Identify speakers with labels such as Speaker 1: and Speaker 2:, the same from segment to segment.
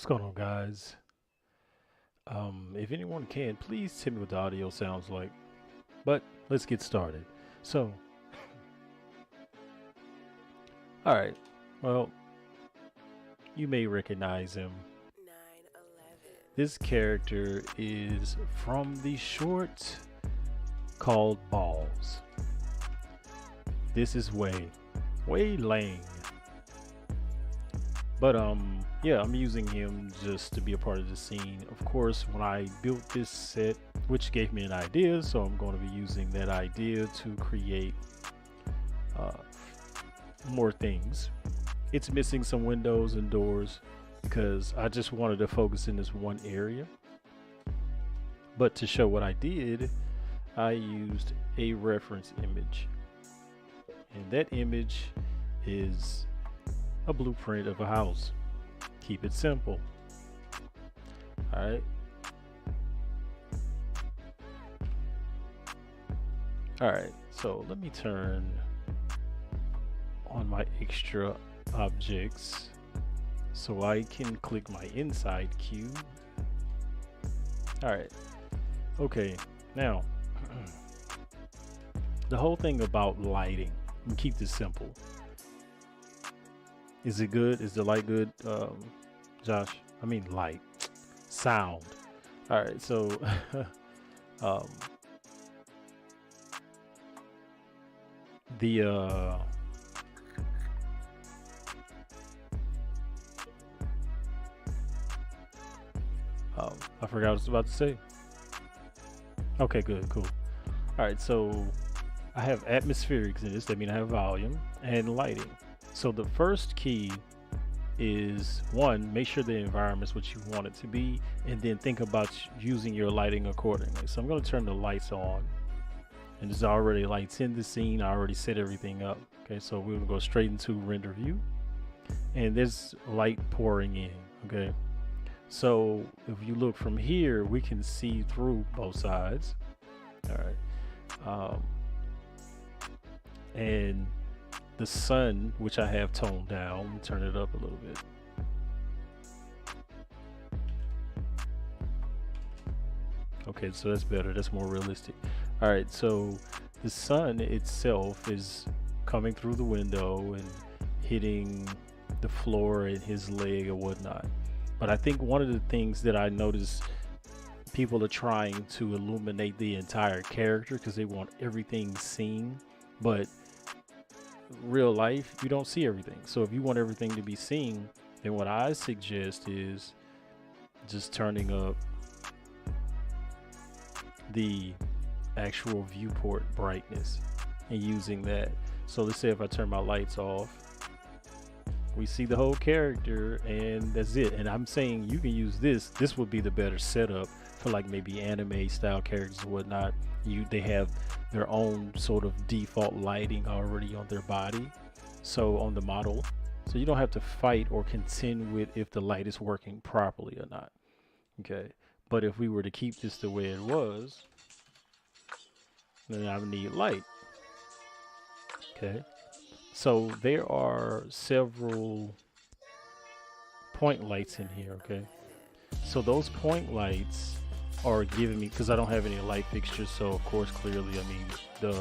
Speaker 1: What's going on, guys? If anyone can, please tell me what the audio sounds like. But let's get started. So, all right. Well, you may recognize him.
Speaker 2: 9/11.
Speaker 1: This character is from the short called Balls. This is Wei Lang. But yeah, I'm using him just to be a part of the scene. Of course, when I built this set, which gave me an idea, so I'm going to be using that idea to create more things. It's missing some windows and doors because I just wanted to focus in this one area. But to show what I did, I used a reference image. And that image is a blueprint of a house. Keep it simple. All right. All right. So let me turn on my extra objects so I can click my inside cube. All right. Okay. Now, the whole thing about lighting, and keep this simple. Is it good? Is the light good, Josh? I mean light, sound. All right, so um, the I forgot what I was about to say. Okay, good, cool. All right, so I have atmospherics in this. That means I have volume and lighting. So the first key is one, make sure the environment's what you want it to be, and then think about using your lighting accordingly. So I'm going to turn the lights on, and there's already lights in the scene. I already set everything up. Okay, so we're gonna go straight into render view, and there's light pouring in. Okay, so if you look from here, we can see through both sides. All right, and the sun, which I have toned down, let me turn it up a little bit. Okay, so that's better. That's more realistic. All right, so the sun itself is coming through the window and hitting the floor and his leg or whatnot. But I think one of the things that I notice people are trying to illuminate the entire character because they want everything seen, but real life you don't see everything. So if you want everything to be seen, then what I suggest is just turning up the actual viewport brightness and using that. So let's say if I turn my lights off, we see the whole character and that's it. And I'm saying you can use this would be the better setup for like maybe anime style characters or whatnot. They have their own sort of default lighting already on their body, so on the model, so you don't have to fight or contend with if the light is working properly or not. Okay, but if we were to keep this the way it was, then I would need light. Okay, so there are several point lights in here. Okay, so those point lights are giving me, because I don't have any light fixtures, so of course clearly, I mean,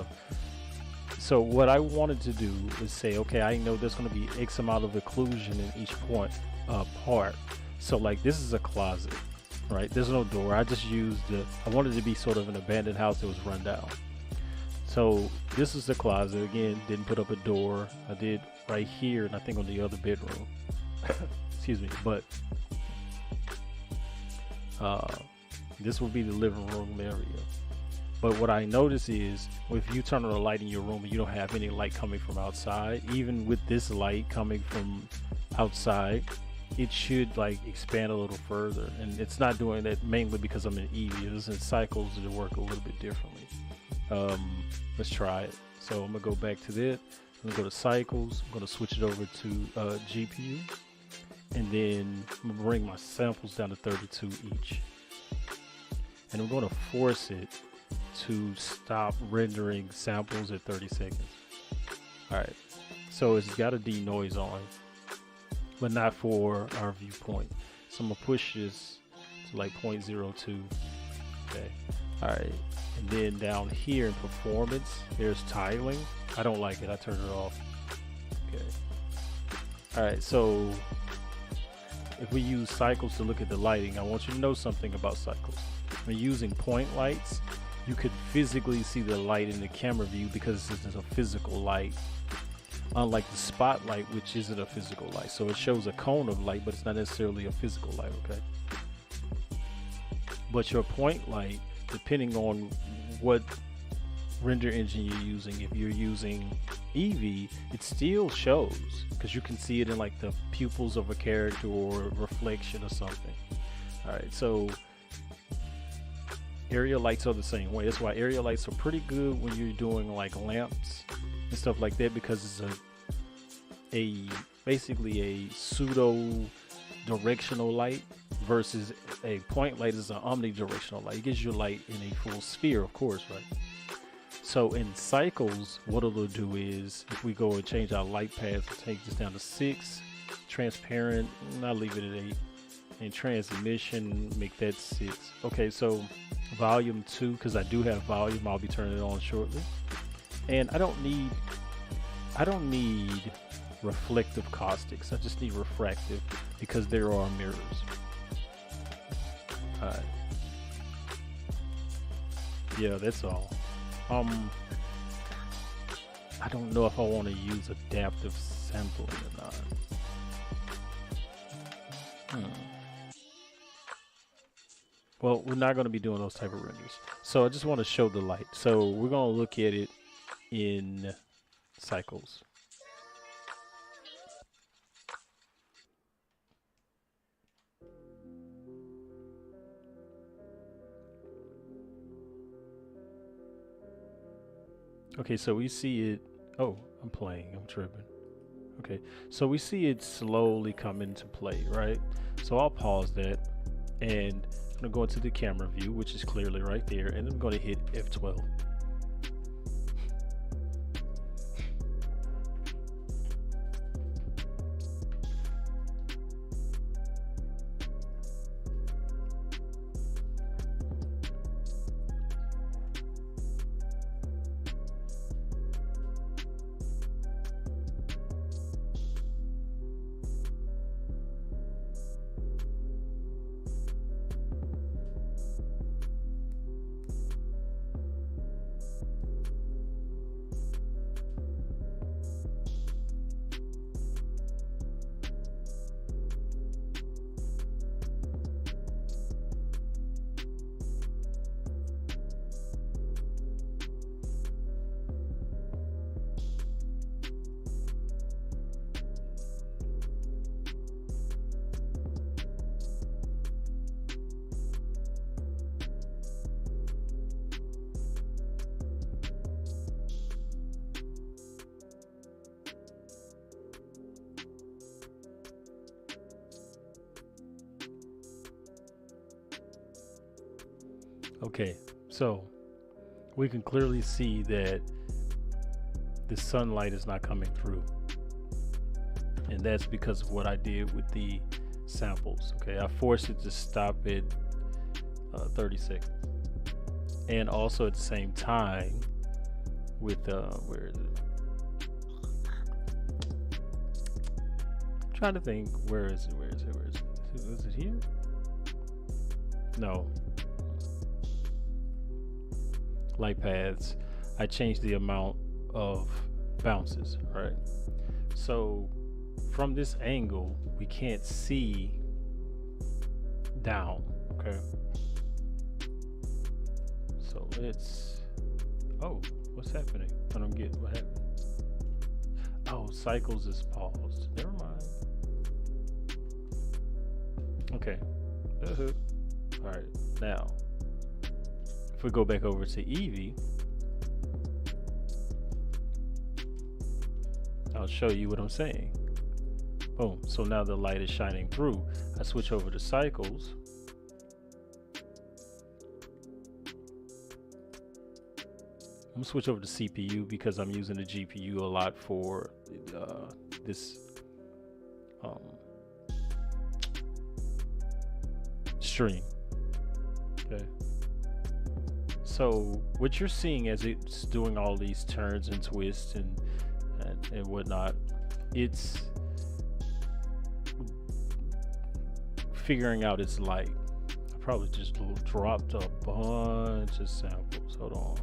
Speaker 1: so what I wanted to do is say, okay, I know there's going to be X amount of occlusion in each point part. So like this is a closet, right? There's no door. I just used I wanted it to be sort of an abandoned house that was run down. So this is the closet. Again, didn't put up a door. I did right here, and I think on the other bedroom. Excuse me, but this will be the living room area. But what I notice is if you turn on a light in your room and you don't have any light coming from outside, even with this light coming from outside, it should like expand a little further. And it's not doing that mainly because I'm in Eevee. It's in cycles that work a little bit differently. Let's try it. So I'm gonna go back to that. I'm gonna go to cycles. I'm gonna switch it over to GPU, and then I'm gonna bring my samples down to 32 each. And I'm going to force it to stop rendering samples at 30 seconds. All right, so it's got a denoise on, but not for our viewpoint. So I'm gonna push this to like 0.02. Okay, all right, and then down here in performance, there's tiling. I don't like it. I turn it off. Okay, all right, so if we use cycles to look at the lighting, I want you to know something about cycles. When using point lights, you could physically see the light in the camera view because this is a physical light, unlike the spotlight, which isn't a physical light. So it shows a cone of light, but it's not necessarily a physical light. Okay, but your point light, depending on what render engine you're using, if you're using Eevee, it still shows because you can see it in like the pupils of a character or reflection or something. All right, so area lights are the same way. That's why area lights are pretty good when you're doing like lamps and stuff like that, because it's basically a pseudo directional light versus a point light is an omnidirectional light. It gives you light in a full sphere, of course, right? So in cycles, what it'll do is if we go and change our light path, we'll take this down to 6, transparent, and I'll leave it at 8, and transmission, make that 6. Okay, so volume 2, because I do have volume, I'll be turning it on shortly. And I don't need reflective caustics, I just need refractive because there are mirrors. Alright, yeah, that's all. I don't know if I want to use adaptive sampling or not. Well, we're not going to be doing those type of renders. So I just want to show the light. So we're going to look at it in cycles. Okay, so we see it. Oh, I'm playing. I'm tripping. Okay, so we see it slowly come into play, right? So I'll pause that, and I'm gonna go into the camera view, which is clearly right there, and I'm gonna hit F12. Okay, so we can clearly see that the sunlight is not coming through, and that's because of what I did with the samples. Okay, I forced it to stop at 30 seconds, and also at the same time with where is it? I'm trying to think, where is it? Is it here? No. Light paths, I changed the amount of bounces, right? So from this angle, we can't see down, okay? So oh, what's happening? I don't get what happened. Oh, cycles is paused. Never mind. Okay. All right, now if we go back over to Eevee, I'll show you what I'm saying. Boom. So now the light is shining through. I switch over to cycles. I'm gonna switch over to CPU because I'm using the GPU a lot for this stream. Okay. So what you're seeing as it's doing all these turns and twists and whatnot, it's figuring out its light. I probably just dropped a bunch of samples. Hold on.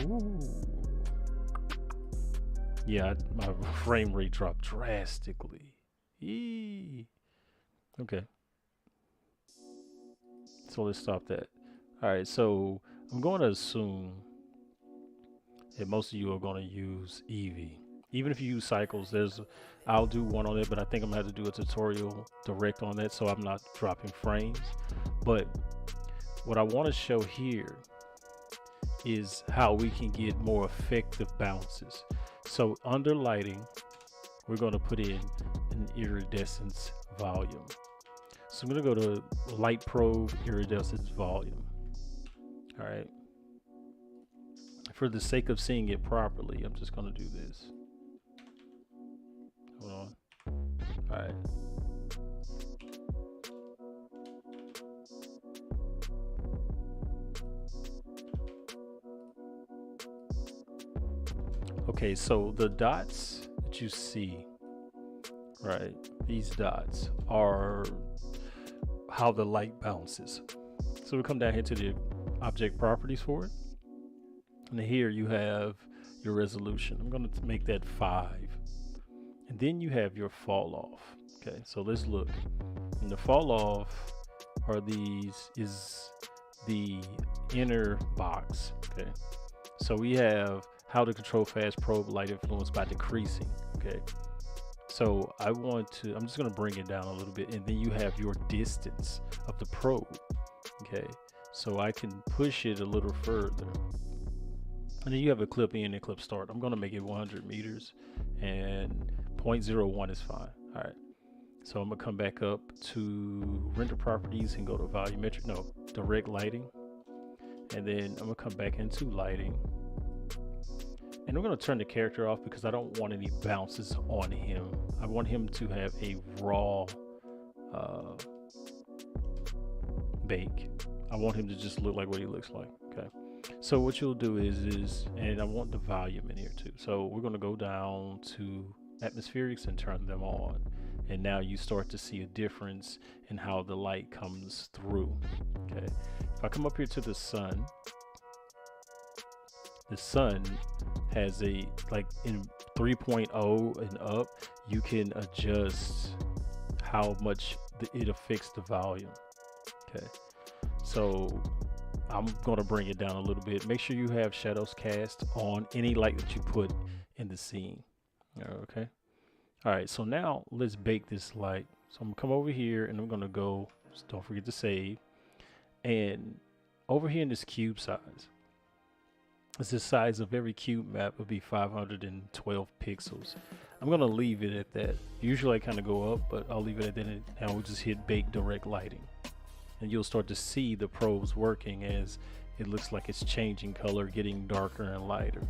Speaker 1: Ooh. Yeah, my frame rate dropped drastically. Eee. Okay. So let's stop that. All right, so I'm going to assume that most of you are going to use Eevee. Even if you use cycles, I'll do one on it, but I think I'm gonna have to do a tutorial direct on that, so I'm not dropping frames. But what I want to show here is how we can get more effective bounces. So under lighting, we're going to put in an iridescence volume. So I'm going to go to light probe iridescence volume. All right. For the sake of seeing it properly, I'm just going to do this. Hold on. All right. Okay, so the dots that you see, right, these dots are how the light bounces. So we come down here to the object properties for it. And here you have your resolution. I'm going to make that 5. And then you have your fall off. Okay, so let's look. And the fall off is the inner box. Okay, so we have how to control fast probe light influence by decreasing. Okay, so I'm just going to bring it down a little bit, and then you have your distance of the probe. Okay, so I can push it a little further. And then you have a clip in and clip start. I'm going to make it 100 meters, and zero point zero 0.01 is fine. All right. So I'm going to come back up to render properties and go to volumetric, no, direct lighting. And then I'm going to come back into lighting. And I'm going to turn the character off because I don't want any bounces on him. I want him to have a raw bake. I want him to just look like what he looks like. Okay. So what you'll do is, and I want the volume in here too. So we're going to go down to atmospherics and turn them on. And now you start to see a difference in how the light comes through. Okay. If I come up here to the sun has a, like in 3.0 and up, you can adjust how much it affects the volume. Okay. So I'm going to bring it down a little bit. Make sure you have shadows cast on any light that you put in the scene. Okay. All right. So now let's bake this light. So I'm going to come over here and I'm going to go, don't forget to save. And over here in this cube size, it's the size of every cube map would be 512 pixels. I'm going to leave it at that. Usually I kind of go up, but I'll leave it at that. And we'll just hit bake direct lighting. And you'll start to see the probes working as it looks like it's changing color, getting darker and lighter.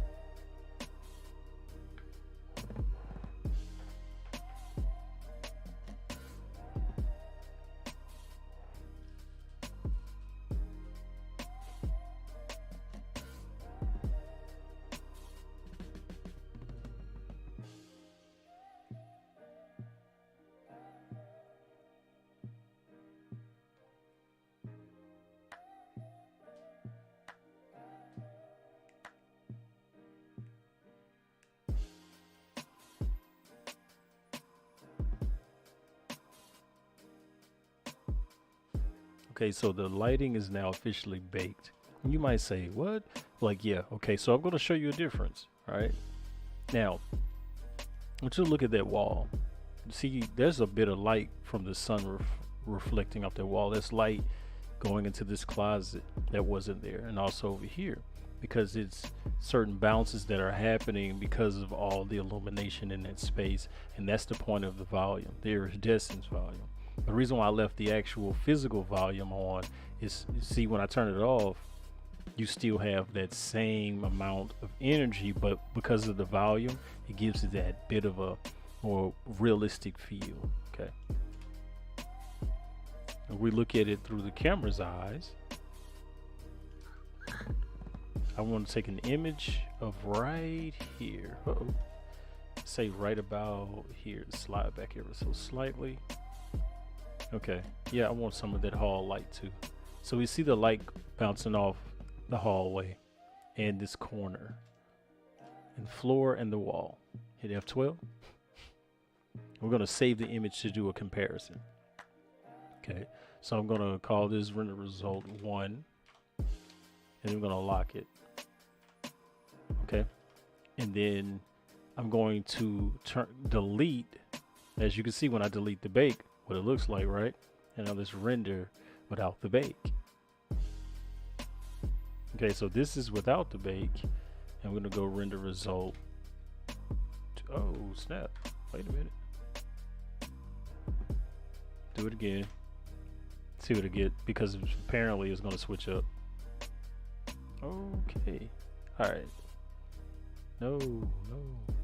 Speaker 1: Okay, so the lighting is now officially baked. You might say, what? Like, yeah, okay, so I'm going to show you a difference, right? Now, I want you to look at that wall. See, there's a bit of light from the sun reflecting off that wall. There's light going into this closet that wasn't there, and also over here, because it's certain bounces that are happening because of all the illumination in that space, and that's the point of the volume, the iridescence volume. The reason why I left the actual physical volume on is, see, when I turn it off, you still have that same amount of energy, but because of the volume, it gives it that bit of a more realistic feel. Okay. If we look at it through the camera's eyes, I want to take an image of right here. Say right about here. Slide back ever so slightly. Okay, yeah, I want some of that hall light too. So we see the light bouncing off the hallway and this corner and floor and the wall. Hit F12. We're going to save the image to do a comparison. Okay, so I'm going to call this render result 1 and I'm going to lock it. Okay, and then I'm going to delete. As you can see, when I delete the bake, what it looks like, right? And now let's render without the bake. Okay, so this is without the bake, and we're gonna go render result. Oh snap! Wait a minute. Do it again. See what it get, because apparently it's gonna switch up. Okay. All right. No.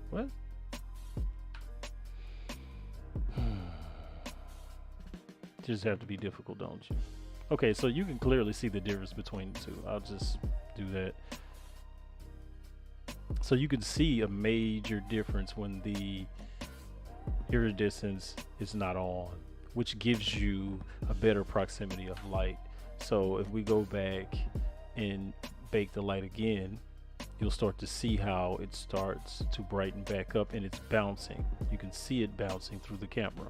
Speaker 1: What? Just have to be difficult, don't you? Okay, so you can clearly see the difference between the two. I'll just do that. So you can see a major difference when the iridescence is not on, which gives you a better proximity of light. So if we go back and bake the light again, you'll start to see how it starts to brighten back up and it's bouncing. You can see it bouncing through the camera.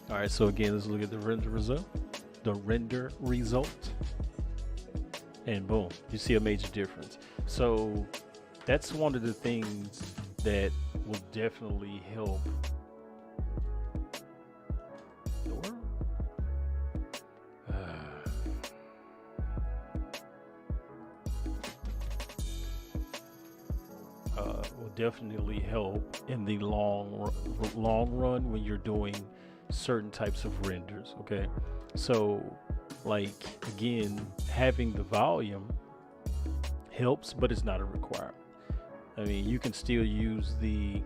Speaker 1: All right, so again, let's look at the render result. The render result, and boom, you see a major difference. So that's one of the things that will definitely help. Will definitely help in the long run when you're doing certain types of renders. Okay, so like again, having the volume helps, but it's not a requirement. I mean, you can still use the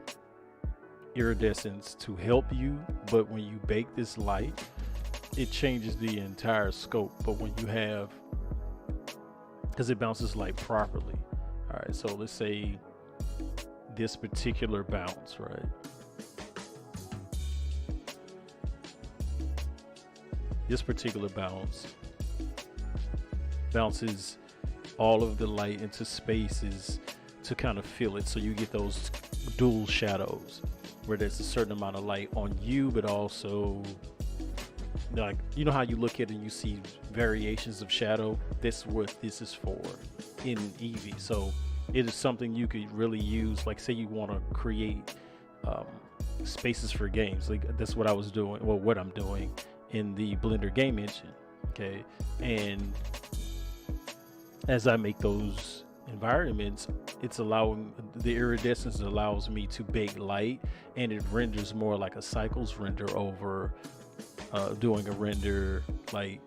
Speaker 1: iridescence to help you, but when you bake this light, it changes the entire scope. But when you have, because it bounces light properly. All right, so let's say this particular bounce, right? This particular bounces all of the light into spaces to kind of fill it, so you get those dual shadows where there's a certain amount of light on you, but also like, you know how you look at it and you see variations of shadow. That's what this is for in Eevee. So it is something you could really use, like say you want to create spaces for games. Like that's what I was doing, well, what I'm doing in the Blender game engine. Okay, and as I make those environments, it's allowing the iridescence allows me to bake light, and it renders more like a cycles render over doing a render like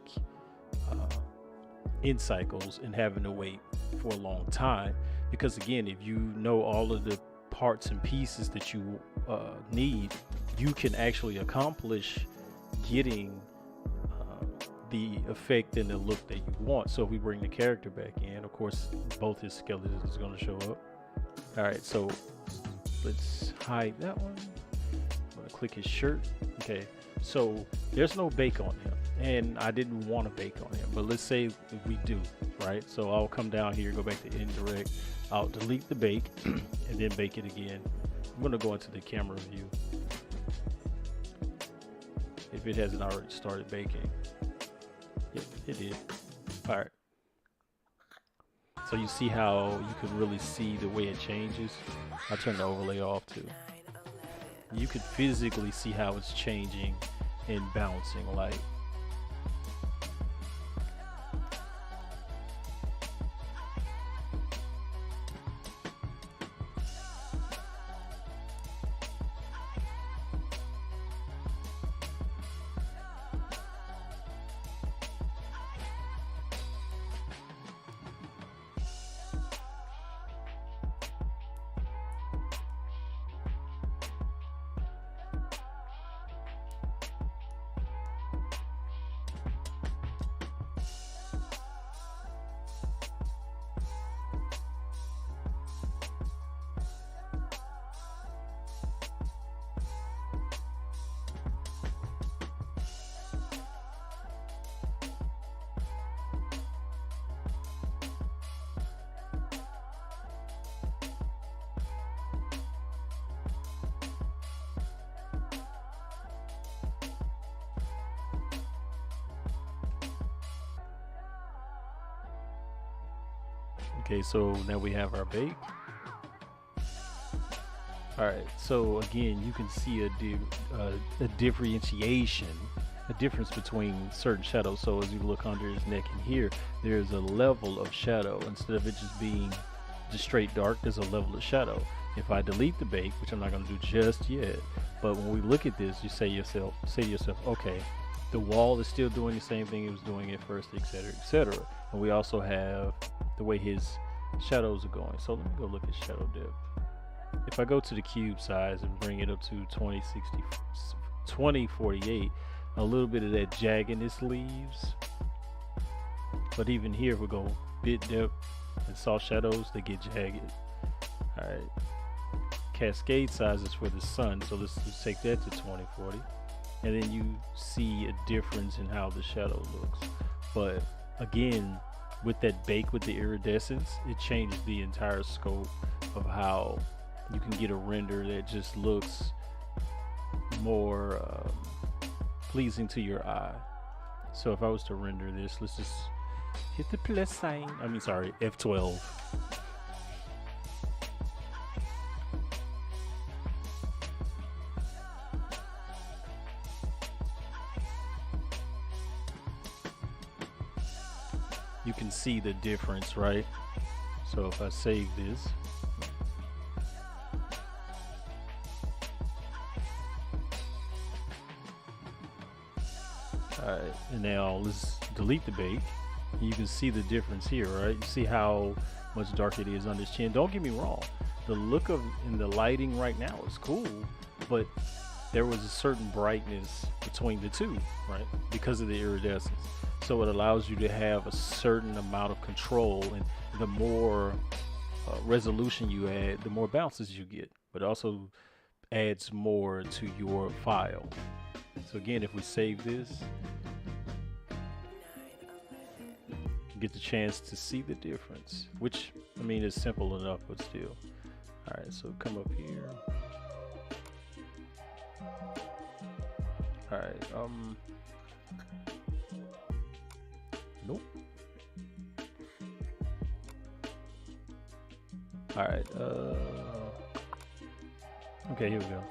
Speaker 1: in cycles and having to wait for a long time. Because again, if you know all of the parts and pieces that you need, you can actually accomplish getting the effect and the look that you want. So if we bring the character back in, of course both his skeletons is going to show up. All right, so let's hide that one. I'm going to click his shirt. Okay, so there's no bake on him, and I didn't want to bake on him, but let's say we do, right? So I'll come down here, go back to indirect, I'll delete the bake and then bake it again. I'm going to go into the camera view if it hasn't already started baking. Yep, it did. All right. So you see how you can really see the way it changes. I'll turn the overlay off too. You could physically see how it's changing and bouncing light. Okay, so now we have our bake. All right, so again, you can see a differentiation, a difference between certain shadows. So as you look under his neck and here, there's a level of shadow. Instead of it just being just straight dark, there's a level of shadow. If I delete the bake, which I'm not going to do just yet, but when we look at this, you say to yourself, okay, the wall is still doing the same thing it was doing at first, etc., etc. And we also have the way his shadows are going. So let me go look at shadow depth. If I go to the cube size and bring it up to 2048, a little bit of that jaggedness leaves. But even here, if we go bit depth and soft shadows, they get jagged. All right. Cascade size is for the sun, so let's take that to 2040. And then you see a difference in how the shadow looks. But again, with that bake with the iridescence, it changes the entire scope of how you can get a render that just looks more pleasing to your eye. So if I was to render this, let's just hit the plus sign. I mean, sorry, F12. You can see the difference, right? So if I save this, all right, and now let's delete the bake. You can see the difference here, right? You see how much darker it is on this chin. Don't get me wrong, the look of in the lighting right now is cool, but there was a certain brightness between the two, right? Because of the iridescence. So it allows you to have a certain amount of control, and the more resolution you add, the more bounces you get, but also adds more to your file. So again, if we save this, you get the chance to see the difference, which I mean is simple enough, but still. All right, so come up here. All right, nope. All right, okay, here we go.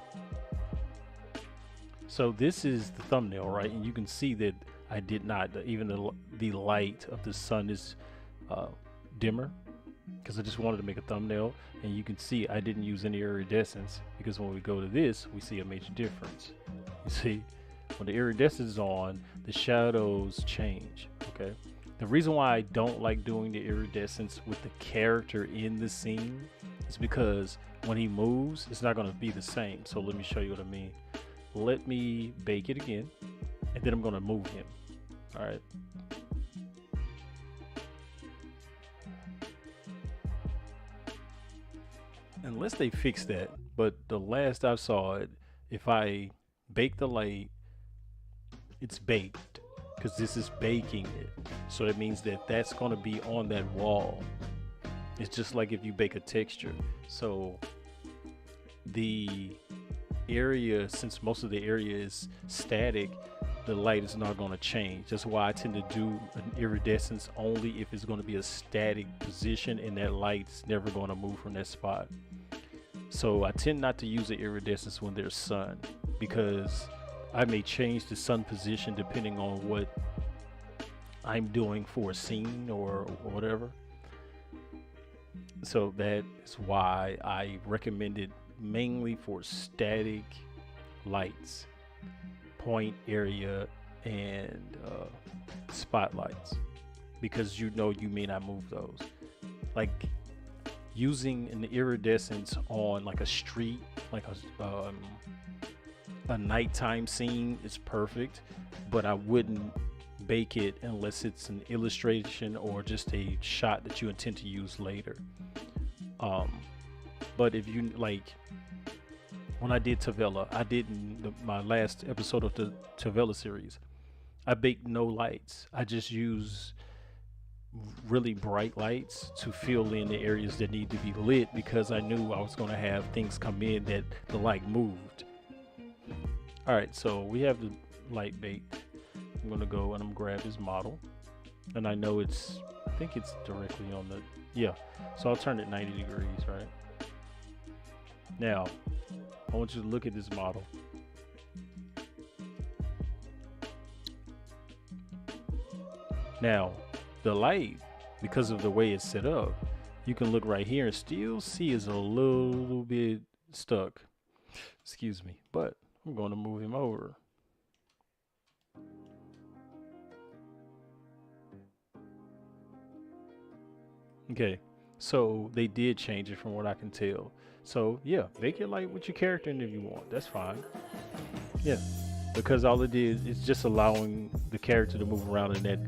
Speaker 1: So this is the thumbnail, right? And you can see that I did not, even the light of the sun is dimmer, because I just wanted to make a thumbnail. And you can see I didn't use any iridescence, because when we go to this, we see a major difference. You see, when the iridescence is on, the shadows change, okay? The reason why I don't like doing the iridescence with the character in the scene is because when he moves, it's not going to be the same. So let me show you what I mean. Let me bake it again, and then I'm going to move him. All right. Unless they fix that, but the last I saw it, if I bake the light, it's baked, because this is baking it. So it means that that's going to be on that wall. It's just like if you bake a texture. So the area, since most of the area is static, the light is not going to change. That's why I tend to do an iridescence only if it's going to be a static position and that light's never going to move from that spot. So I tend not to use the iridescence when there's sun, because I may change the sun position depending on what I'm doing for a scene or whatever. So that is why I recommend it mainly for static lights, point area, and spotlights, because you know you may not move those. Like using an iridescence on like a street, like a nighttime scene is perfect, but I wouldn't bake it unless it's an illustration or just a shot that you intend to use later. But if you like, when I did Tavella, I did my last episode of the Tavella series, I baked no lights. I just use really bright lights to fill in the areas that need to be lit, because I knew I was going to have things come in that the light moved. All right, so we have the light baked. I'm going to go and I'm gonna grab his model, and I know it's, I think it's directly on the, yeah. So I'll turn it 90 degrees, right? Now, I want you to look at this model. Now, the light, because of the way it's set up, you can look right here and still see it's a little bit stuck. Excuse me, but I'm going to move him over. Okay, so they did change it from what I can tell. So yeah, make it light with your character in if you want. That's fine. Yeah, because all it did is just allowing the character to move around in that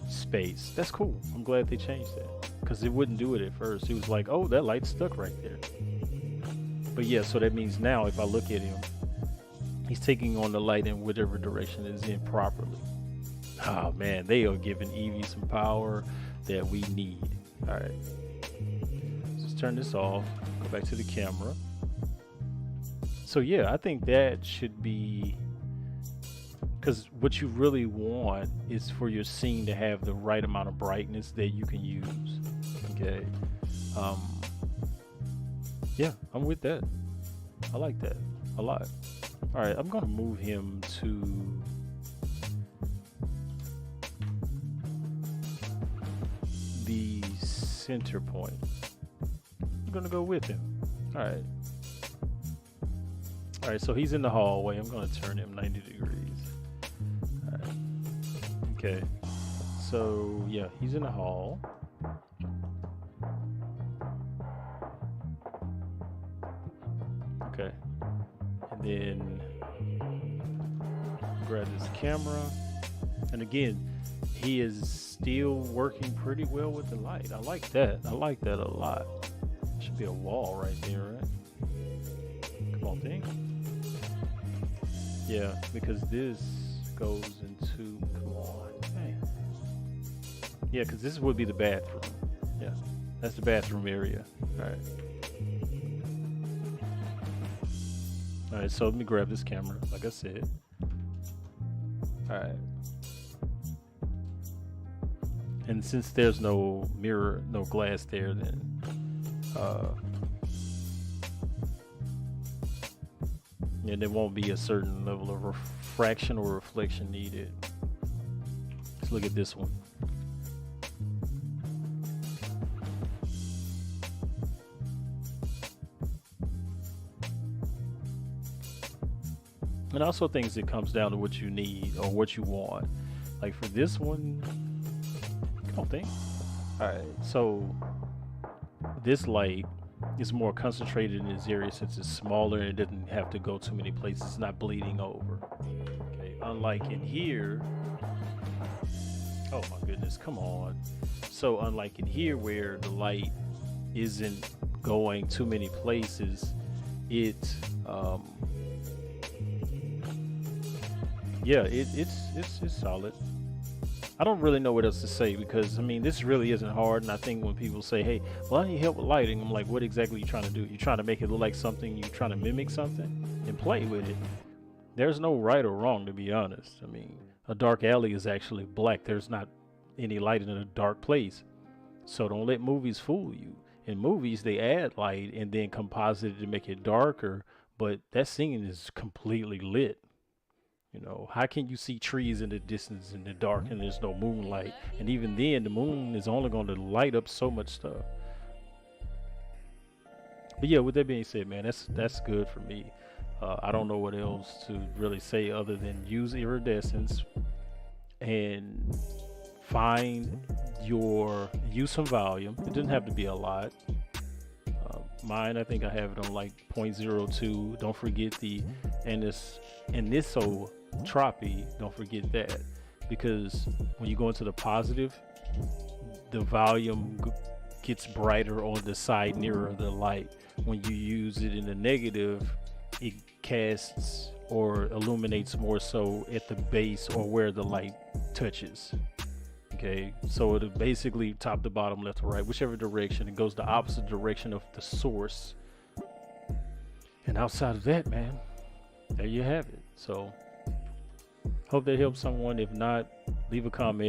Speaker 1: space. That's cool. I'm glad they changed that, because it wouldn't do it at first. It was like, oh, that light's stuck right there. But yeah, so that means now if I look at him, he's taking on the light in whatever direction it is in properly. Oh man, they are giving Eevee some power that we need. All right, just turn this off, go back to the camera. So yeah, I think that should be Because what you really want is for your scene to have the right amount of brightness that you can use. Okay. Um, yeah, I'm with that. I like that a lot. All right, I'm gonna move him to the center point. I'm gonna go with him. All right. All right, so he's in the hallway. I'm gonna turn him 90 degrees. All right. Okay. So yeah, he's in the hall. Okay. And then grab this camera. And again, he is still working pretty well with the light. I like that. I like that a lot. Should be a wall right there, right? Come on, thing. Yeah, because this goes into, come on, dang. Yeah, because this would be the bathroom. Yeah, that's the bathroom area. All right. All right, so let me grab this camera, like I said. All right. And since there's no mirror, no glass there, then yeah, there won't be a certain level of refraction or reflection needed. Let's look at this one. And also things it comes down to what you need or what you want. Like for this one, come on, thing. All right, so this light is more concentrated in this area since it's smaller and it doesn't have to go too many places. It's not bleeding over. Okay, unlike in here. Oh my goodness, come on. So unlike in here where the light isn't going too many places, it's solid. I don't really know what else to say because I mean this really isn't hard, and I think when people say, "Hey, well I need help with lighting," I'm like, "What exactly are you trying to do? You're trying to make it look like something? You're trying to mimic something and play with it." There's no right or wrong, to be honest. I mean, a dark alley is actually black. There's not any light in a dark place, so don't let movies fool you. In movies, they add light and then composite it to make it darker, but that scene is completely lit. You know, how can you see trees in the distance in the dark and there's no moonlight? And even then, the moon is only going to light up so much stuff. But yeah, with that being said, man, that's good for me. I don't know what else to really say other than use iridescence and use some volume. It doesn't have to be a lot. Mine, I think I have it on like 0.02. Don't forget the anisotropy. Don't forget that, because when you go into the positive, the volume gets brighter on the side nearer the light. When you use it in the negative, it casts or illuminates more so at the base or where the light touches. Okay, so it'll basically top to bottom, left to right, whichever direction. It goes the opposite direction of the source. And outside of that, man, there you have it. So hope that helps someone. If not, leave a comment.